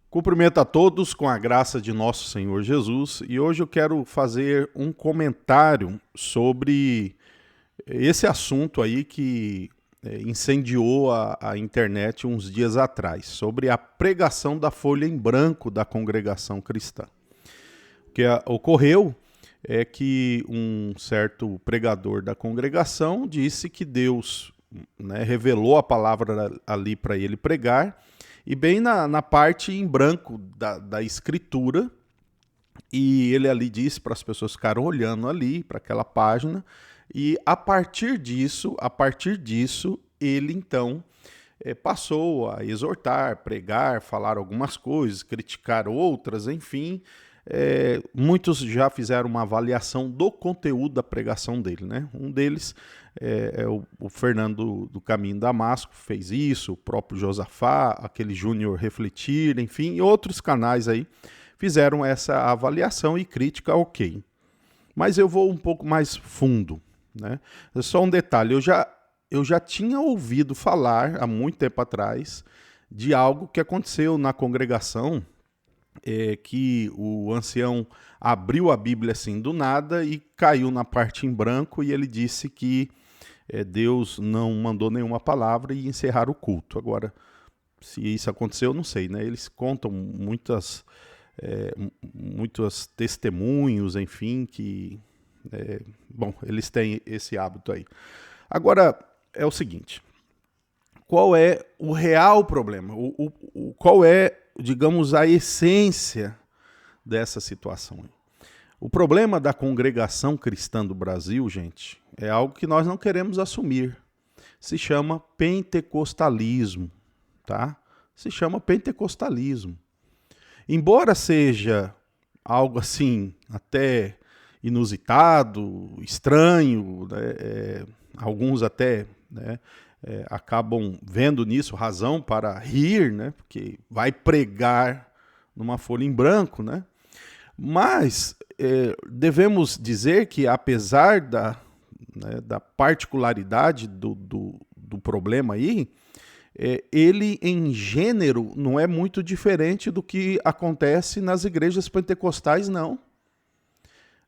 Cumprimento a todos com a graça de nosso Senhor Jesus e hoje eu quero fazer um comentário sobre esse assunto aí que incendiou a internet uns dias atrás, sobre a pregação da folha em branco da congregação cristã. O que ocorreu é que um certo pregador da congregação disse que Deus revelou a palavra ali para ele pregar, e bem na parte em branco da escritura, e ele ali disse para as pessoas ficarem olhando ali para aquela página, e a partir disso, ele então passou a exortar, pregar, falar algumas coisas, criticar outras, enfim. Muitos já fizeram uma avaliação do conteúdo da pregação dele, né? Um deles é o Fernando do Caminho Damasco, fez isso, o próprio Josafá, aquele Júnior Refletir, enfim, e outros canais aí fizeram essa avaliação e crítica, ok. Mas eu vou um pouco mais fundo, né? Só um detalhe, eu já tinha ouvido falar há muito tempo atrás de algo que aconteceu na congregação, que o ancião abriu a Bíblia assim do nada e caiu na parte em branco, e ele disse que Deus não mandou nenhuma palavra e encerrar o culto. Agora, se isso aconteceu, eu não sei, né? Eles contam muitos testemunhos, enfim, que eles têm esse hábito aí. Agora, é o seguinte, qual é o real problema? Qual é, digamos, a essência dessa situação? O problema da congregação cristã do Brasil, gente, é algo que nós não queremos assumir. Se chama pentecostalismo, tá? Se chama pentecostalismo. Embora seja algo assim, até inusitado, estranho, né? Alguns até acabam vendo nisso razão para rir, né? Porque vai pregar numa folha em branco, né? Mas devemos dizer que, apesar da particularidade do problema aí, ele em gênero não é muito diferente do que acontece nas igrejas pentecostais, não.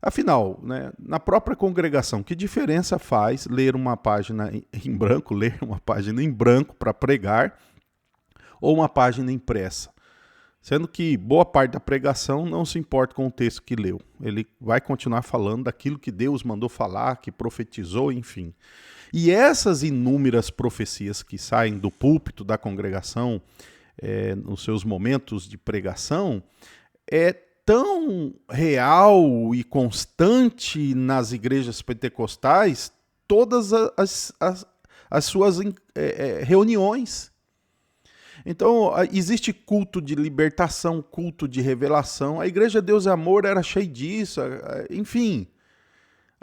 Afinal, né, na própria congregação, que diferença faz ler uma página em branco para pregar ou uma página impressa? Sendo que boa parte da pregação não se importa com o texto que leu. Ele vai continuar falando daquilo que Deus mandou falar, que profetizou, enfim. E essas inúmeras profecias que saem do púlpito da congregação, nos seus momentos de pregação, é tão real e constante nas igrejas pentecostais, todas as suas reuniões. Então, existe culto de libertação, culto de revelação. A Igreja Deus e Amor era cheia disso, enfim.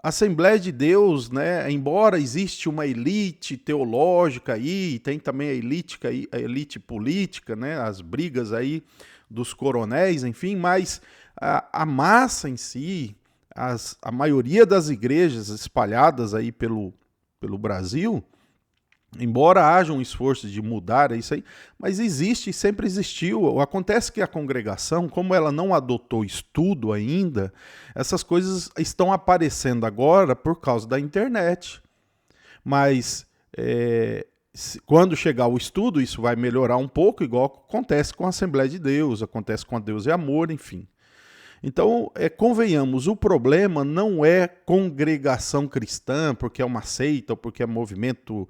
A Assembleia de Deus, né, embora existe uma elite teológica aí, tem também a elite política, né, as brigas aí dos coronéis, enfim, mas a massa em si, a maioria das igrejas espalhadas aí pelo Brasil, embora haja um esforço de mudar isso aí, mas existe e sempre existiu. Acontece que a congregação, como ela não adotou estudo ainda, essas coisas estão aparecendo agora por causa da internet. Mas quando chegar o estudo, isso vai melhorar um pouco, igual acontece com a Assembleia de Deus, acontece com a Deus e Amor, enfim. Então, convenhamos, o problema não é congregação cristã, porque é uma seita, ou porque é movimento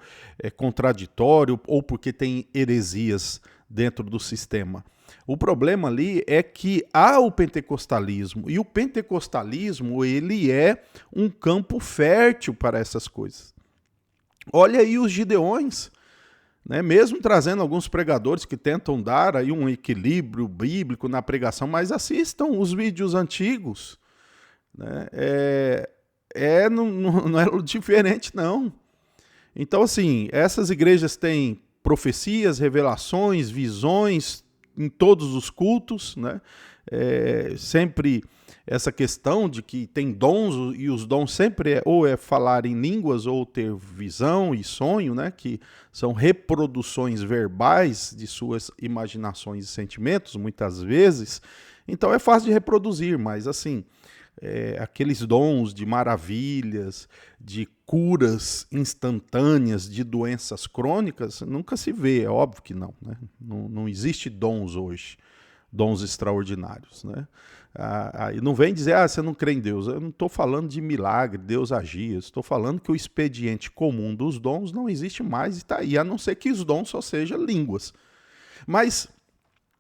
contraditório, ou porque tem heresias dentro do sistema. O problema ali é que há o pentecostalismo, e o pentecostalismo ele é um campo fértil para essas coisas. Olha aí os gideões, né? Mesmo trazendo alguns pregadores que tentam dar aí um equilíbrio bíblico na pregação, mas assistam os vídeos antigos, né? Não é diferente, não. Então, assim, essas igrejas têm profecias, revelações, visões em todos os cultos, né? Sempre essa questão de que tem dons, e os dons sempre ou é falar em línguas ou ter visão e sonho, né, que são reproduções verbais de suas imaginações e sentimentos, muitas vezes. Então é fácil de reproduzir, mas assim, aqueles dons de maravilhas, de curas instantâneas de doenças crônicas, nunca se vê, é óbvio que não, né? Não existe dons hoje, dons extraordinários, né? E não vem dizer, você não crê em Deus. Eu não estou falando de milagre, Deus agir, estou falando que o expediente comum dos dons não existe mais e está aí, a não ser que os dons só sejam línguas. Mas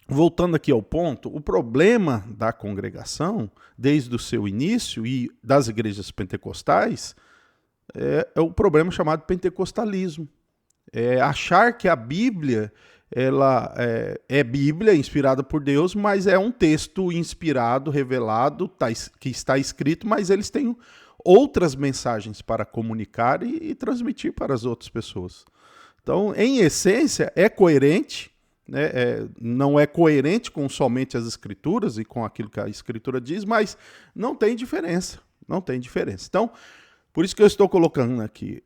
voltando aqui ao ponto, o problema da congregação, desde o seu início e das igrejas pentecostais, é o problema chamado pentecostalismo. É achar que a Bíblia ela é Bíblia, inspirada por Deus, mas é um texto inspirado, revelado, que está escrito, mas eles têm outras mensagens para comunicar e transmitir para as outras pessoas. Então, em essência, é coerente, né? Não é coerente com somente as Escrituras e com aquilo que a Escritura diz, mas não tem diferença. Não tem diferença. Então, por isso que eu estou colocando aqui,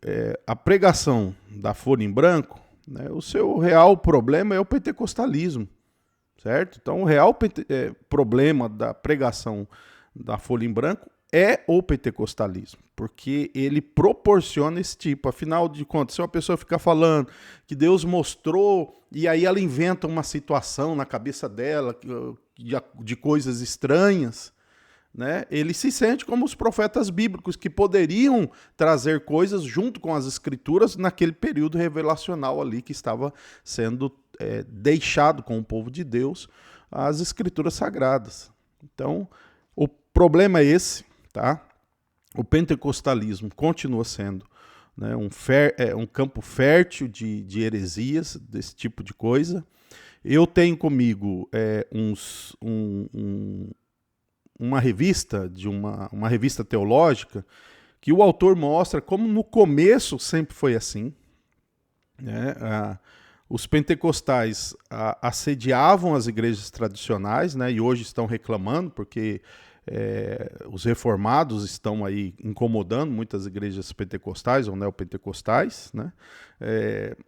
a pregação da Folha em Branco, né, o seu real problema é o pentecostalismo, certo? Então, o real problema da pregação da Folha em Branco é o pentecostalismo, porque ele proporciona esse tipo. Afinal de contas, se uma pessoa ficar falando que Deus mostrou, e aí ela inventa uma situação na cabeça dela de coisas estranhas, né? Ele se sente como os profetas bíblicos que poderiam trazer coisas junto com as escrituras naquele período revelacional ali que estava sendo deixado com o povo de Deus, as escrituras sagradas. Então, o problema é esse, tá? O pentecostalismo continua sendo, né, um campo fértil de heresias, desse tipo de coisa. Eu tenho comigo uma revista, uma revista teológica, que o autor mostra como no começo sempre foi assim, né? Os pentecostais assediavam as igrejas tradicionais, né? E hoje estão reclamando porque os reformados estão aí incomodando muitas igrejas pentecostais ou neopentecostais, né?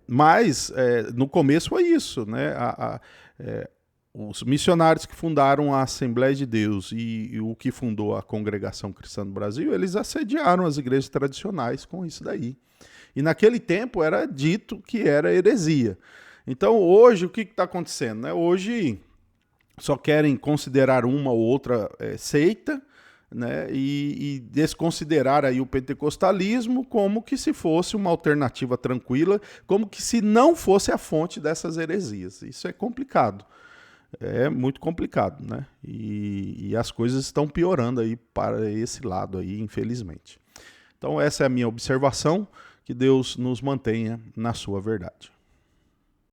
Mas no começo foi isso, né? Os missionários que fundaram a Assembleia de Deus e o que fundou a Congregação Cristã do Brasil, eles assediaram as igrejas tradicionais com isso daí. E naquele tempo era dito que era heresia. Então hoje o que está acontecendo, né? Hoje só querem considerar uma ou outra seita, né? E desconsiderar aí o pentecostalismo como que se fosse uma alternativa tranquila, como que se não fosse a fonte dessas heresias. Isso é complicado. É muito complicado, né? E as coisas estão piorando aí para esse lado aí, infelizmente. Então essa é a minha observação, que Deus nos mantenha na sua verdade.